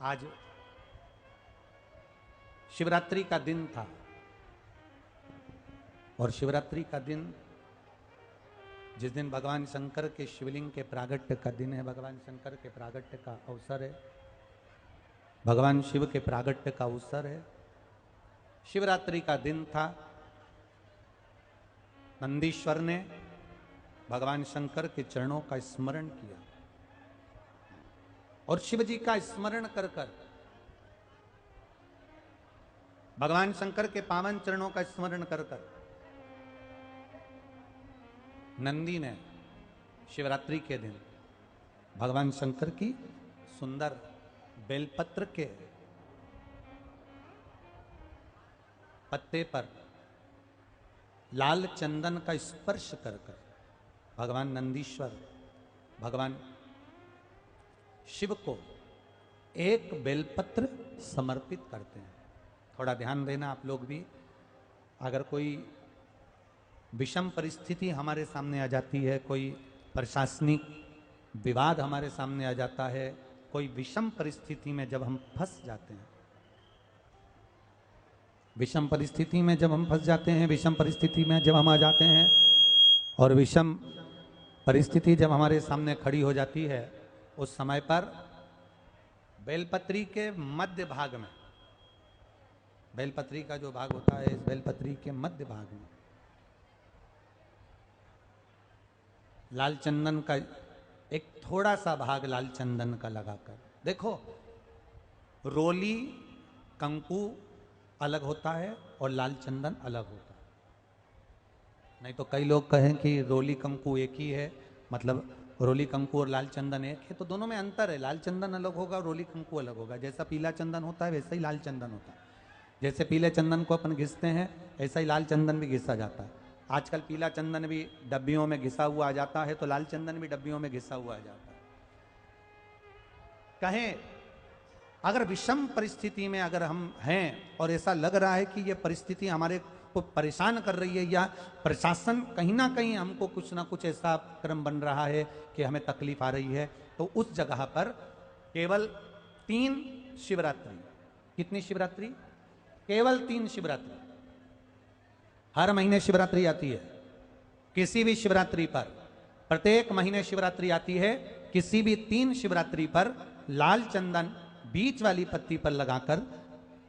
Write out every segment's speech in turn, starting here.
आज शिवरात्रि का दिन था और शिवरात्रि का दिन जिस दिन भगवान शंकर के शिवलिंग के प्रागट्य का दिन है, भगवान शंकर के प्रागट्य का अवसर है, भगवान शिव के प्रागट्य का अवसर है, शिवरात्रि का दिन था। नंदीश्वर ने भगवान शंकर के चरणों का स्मरण किया और शिव जी का स्मरण कर कर भगवान शंकर के पावन चरणों का स्मरण कर कर नंदी ने शिवरात्रि के दिन भगवान शंकर की सुंदर बेलपत्र के पत्ते पर लाल चंदन का स्पर्श कर कर भगवान नंदीश्वर भगवान शिव को एक बेलपत्र समर्पित करते हैं। थोड़ा ध्यान देना आप लोग भी। अगर कोई विषम परिस्थिति हमारे सामने आ जाती है, कोई प्रशासनिक विवाद हमारे सामने आ जाता है, कोई विषम परिस्थिति में जब हम फंस जाते हैं, विषम परिस्थिति में जब हम फंस जाते हैं, विषम परिस्थिति में जब हम आ जाते हैं और विषम परिस्थिति जब हमारे सामने खड़ी हो जाती है, उस समय पर बेलपत्री के मध्य भाग में, बेलपत्री का जो भाग होता है, इस बेलपत्री के मध्य भाग में लाल चंदन का एक थोड़ा सा भाग लाल चंदन का लगाकर, देखो रोली कंकु अलग होता है और लाल चंदन अलग होता है। नहीं तो कई लोग कहें कि रोली कंकु एक ही है, मतलब रोली कंकु और लाल चंदन एक है, तो दोनों में अंतर है। लाल चंदन अलग होगा और रोली कंकु अलग होगा। जैसा पीला चंदन होता है वैसा ही लाल चंदन होता है। जैसे पीले चंदन को अपन घिसते हैं ऐसा ही लाल चंदन भी घिसा जाता है। आजकल पीला चंदन भी डब्बियों में घिसा हुआ आ जाता है, तो लाल चंदन भी डब्बियों में घिसा हुआ आ जाता है। कहें अगर विषम परिस्थिति में अगर हम हैं और ऐसा लग रहा है कि ये परिस्थिति हमारे को परेशान कर रही है या प्रशासन कहीं ना कहीं हमको कुछ ना कुछ ऐसा क्रम बन रहा है कि हमें तकलीफ आ रही है, तो उस जगह पर केवल 3 शिवरात्रि, कितनी शिवरात्रि? केवल 3 शिवरात्रि। हर महीने शिवरात्रि आती है, किसी भी शिवरात्रि पर, प्रत्येक महीने शिवरात्रि आती है, किसी भी 3 शिवरात्रि पर लाल चंदन बीच वाली पत्ती पर लगाकर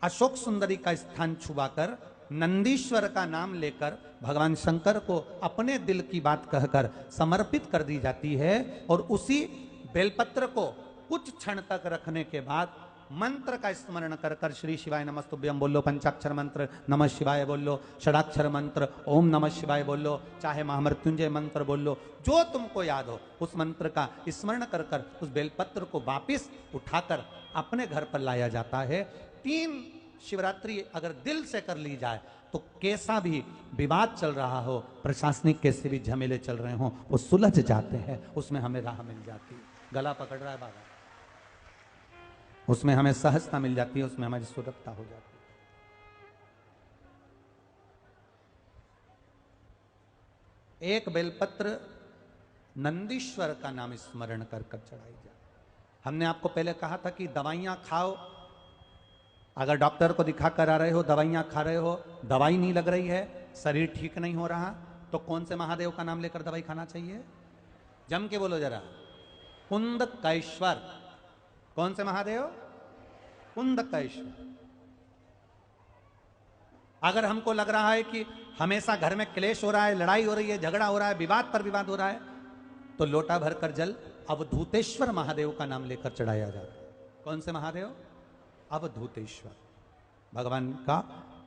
अशोक सुंदरी का स्थान छुपाकर नंदीश्वर का नाम लेकर भगवान शंकर को अपने दिल की बात कहकर समर्पित कर दी जाती है। और उसी बेलपत्र को कुछ क्षण तक रखने के बाद मंत्र का स्मरण कर कर श्री शिवाय नमस्तुभ्यम बोलो, पंचाक्षर मंत्र नमः शिवाय बोलो, षडाक्षर मंत्र ओम नमः शिवाय बोलो, चाहे महामृत्युंजय मंत्र बोलो, जो तुमको याद हो उस मंत्र का स्मरण कर कर उस बेलपत्र को वापिस उठाकर अपने घर पर लाया जाता है। 3 शिवरात्रि अगर दिल से कर ली जाए तो कैसा भी विवाद चल रहा हो, प्रशासनिक कैसे भी झमेले चल रहे हो, वो सुलझ जाते हैं, उसमें हमें राह मिल जाती है। गला पकड़ रहा है बाबा, उसमें हमें सहजता मिल जाती है, उसमें हमारी सुलभता हो जाती है। एक बेलपत्र नंदीश्वर का नाम स्मरण कर कर चढ़ाई जाए। हमने आपको पहले कहा था कि दवाइयां खाओ, अगर डॉक्टर को दिखा कर आ रहे हो, दवाइयां खा रहे हो, दवाई नहीं लग रही है, शरीर ठीक नहीं हो रहा, तो कौन से महादेव का नाम लेकर दवाई खाना चाहिए? जम के बोलो जरा, कुंदकेश्वर। कौन से महादेव? कुंदकेश्वर। अगर हमको लग रहा है कि हमेशा घर में क्लेश हो रहा है, लड़ाई हो रही है, झगड़ा हो रहा है, विवाद पर विवाद हो रहा है, तो लोटा भरकर जल अवधूतेश्वर महादेव का नाम लेकर चढ़ाया जाता है। कौन से महादेव? अवधूतेश्वर। भगवान का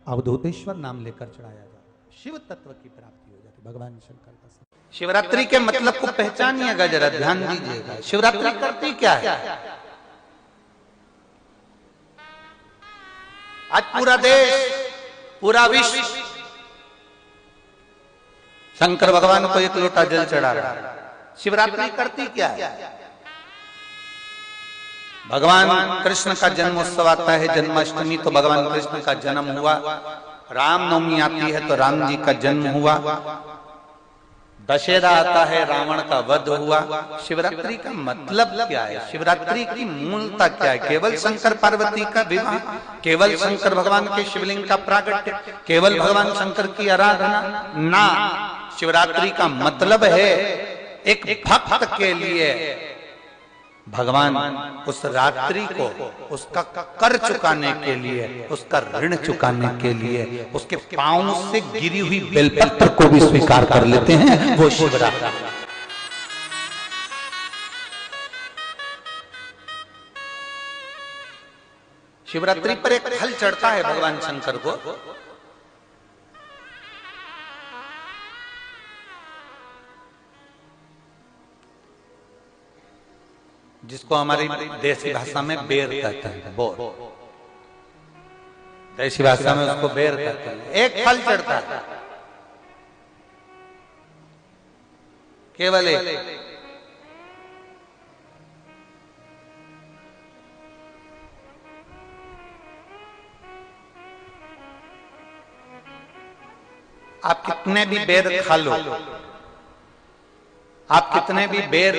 अवधूतेश्वर नाम लेकर चढ़ाया जाता है, शिव तत्व की प्राप्ति हो जाती है। भगवान शंकर का शिवरात्रि के मतलब को पहचानिएगा, जरा ध्यान दीजिएगा। शिवरात्रि करती क्या है? आज पूरा देश, पूरा विश्व शंकर भगवान को एक लोटा जल चढ़ा रहा है। शिवरात्रि करती क्या है? भगवान कृष्ण का जन्मोत्सव आता है, जन्माष्टमी, तो भगवान कृष्ण का जन्म हुआ। रामनवमी आती है तो राम जी का जन्म हुआ। दशहरा आता है, रावण का वध हुआ। शिवरात्रि का मतलब क्या है? शिवरात्रि की मूलता क्या है? केवल शंकर पार्वती का विवाह, केवल शंकर भगवान के शिवलिंग का प्रागट्य, केवल भगवान शंकर की आराधना? ना, शिवरात्रि का मतलब है एक भक्त के लिए भगवान उस रात्रि को उसका कर चुकाने के लिए, उसका ऋण चुकाने के लिए उसके पांव से गिरी हुई बेलपत्र को भी स्वीकार कर लेते हैं, वो शिवरात्रि। शिवरात्रि पर एक फल चढ़ता है भगवान शंकर को, जिसको हमारी देसी भाषा में बेर कहते हैं। बोर, देसी भाषा में उसको बेर कहते हैं। एक फल चढ़ता है, केवल एक। आप कितने भी बेर खा लो, आप कितने भी बेर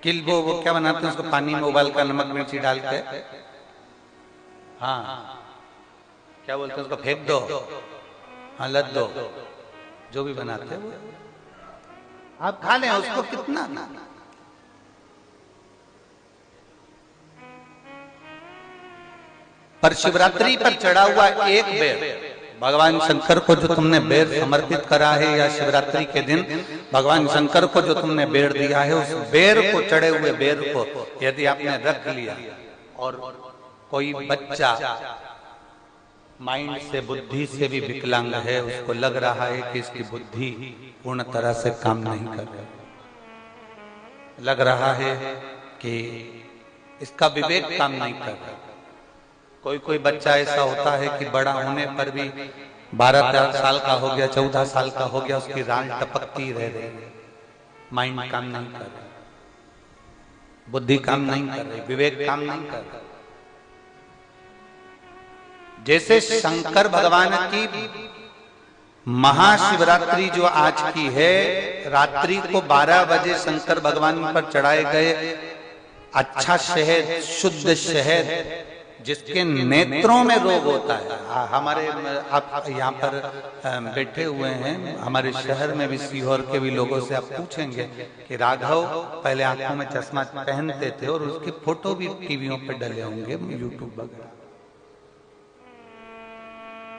किल्बो, वो क्या बनाते हैं उसको, पानी में उबाल कर नमक मिर्ची डाल के, हाँ क्या बोलते हैं उसको, फेंक दो, हाँ लद दो, जो भी बनाते हैं वो आप खा लें, उसको कितना ना। पर शिवरात्रि पर चढ़ा हुआ एक बेर, भगवान शंकर को जो तुमने बेर समर्पित करा है, या शिवरात्रि के दिन भगवान शंकर को जो तुमने बेर दिया है, उस बेर को, चढ़े हुए बेर को यदि आपने रख लिया और कोई बच्चा माइंड से, बुद्धि से भी विकलांग है, उसको लग रहा है कि इसकी बुद्धि पूर्ण तरह से काम नहीं कर रही, लग रहा है कि इसका विवेक काम नहीं कर रहा, कोई बच्चा ऐसा होता है कि बड़ा होने पर भी 12-13 साल का हो गया, 14 साल का हो गया, उसकी राल टपकती रह रही है, माइंड काम नहीं कर रही, बुद्धि काम नहीं कर रही, विवेक काम नहीं कर रहा। जैसे शंकर भगवान की महाशिवरात्रि जो आज की है, रात्रि को 12 बजे शंकर भगवान पर चढ़ाए गए अच्छा शहद, शुद्ध शहद, जिसके नेत्रों में रोग होता है। हमारे आप यहाँ पर बैठे हुए हैं, हमारे शहर में भी, सीहोर के भी लोगों से आप पूछेंगे कि राघव पहले आंखों में चश्मा पहनते थे और उसकी फोटो भी टीवियों पे डले होंगे, यूट्यूब वगैरह।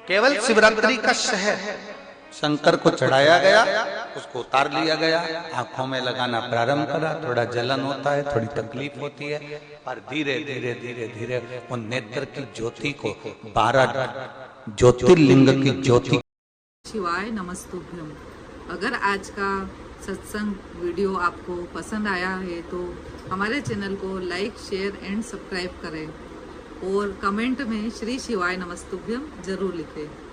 केवल शिवरात्रि का शहद शंकर को चढ़ाया गया, उसको उतार लिया गया, आंखों में लगाना प्रारंभ करा, थोड़ा जलन होता है, थोड़ी तकलीफ होती है, पर धीरे धीरे धीरे धीरे वो नेत्र की ज्योति को, 12 ज्योतिर्लिंग की ज्योति। शिवाय नमस्तुभ्यम। अगर आज का सत्संग वीडियो आपको पसंद आया है तो हमारे चैनल को लाइक, शेयर एंड सब्सक्राइब करें और कमेंट में श्री शिवाय नमस्तुभ्यम जरूर लिखें।